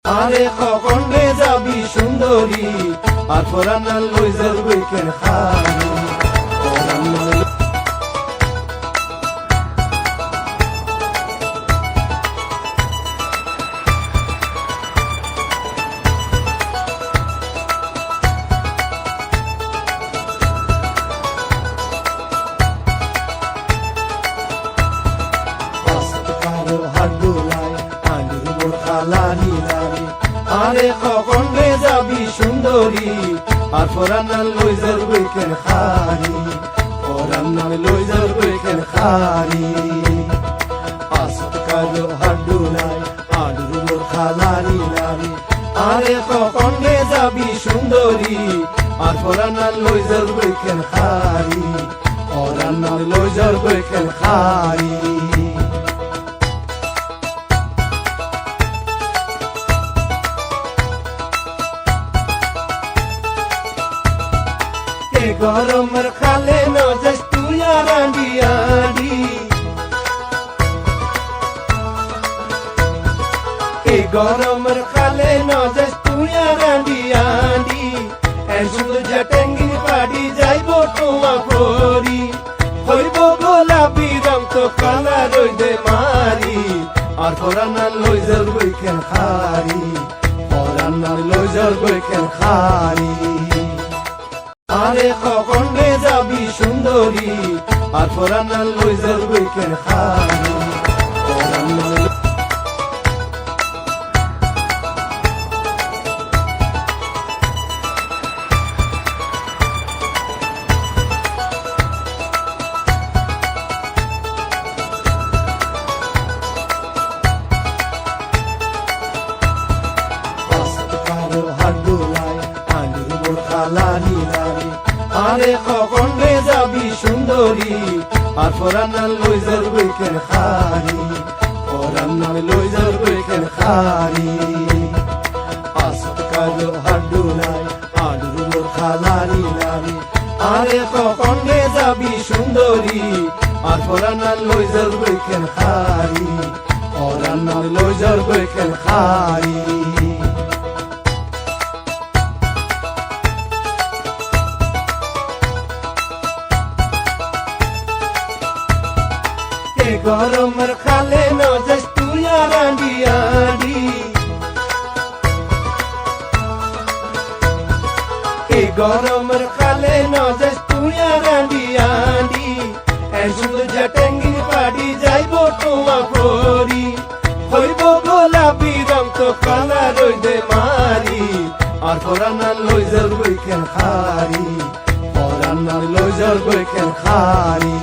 আরে কখন রে যাবি সুন্দরী আর পরানাল লই যাবি কেন খানি আরে কখন রে যাবি সুন্দরী আর পরানাল লই যাবি কেন খানি পরানাল লই যাবি কেন খানি আসাদ কালো হাডুলাই আলুর মোর খালানি নামি আরে কখন রে যাবি সুন্দরী আর পরানাল লই যাবি কেন খানি পরানাল লই যাবি কেন খানি গরমের খালে নজস তুই আড়ি আড়ি গরমের খালে নজস তুই আড়ি আড়ি শুধু জটেঙ্গি পাড়ি যাইব তোমা পরি হইব গোলাপি রং তো কালা রইদে মারি আর পরানাল লই যাবি কেন খারি পরানাল লই যাবি কেন খারি আরে কখন রে যাবি সুন্দরী আর পরানাল লই যাবি কেন খানি পরানাল আসাদ কালো হাডুলাই আলুর মোর খালানি নামি আরে কখন রে যাবি সুন্দরী আর পরানাল লই যাবি কেন খানি পরানাল লই যাবি কেন খানি আসাদ কালো হাডুলাই আলুর মোর খালানি নামি আরে কখন রে যাবি সুন্দরী আর পরানাল লই যাবি কেন খানি পরানাল লই যাবি কেন খানি গরমের খালে নজস তুই আড়ি আড়ি গরমের খালে নজস তুই আড়ি আড়ি শুধু জটেঙ্গি পাড়ি যাইব তোমা পরি হইব গোলাপি রং তো কালা রইদে মারি আর পরানাল লই যাবি কেন খারি পরানাল লই যাবি কেন খারি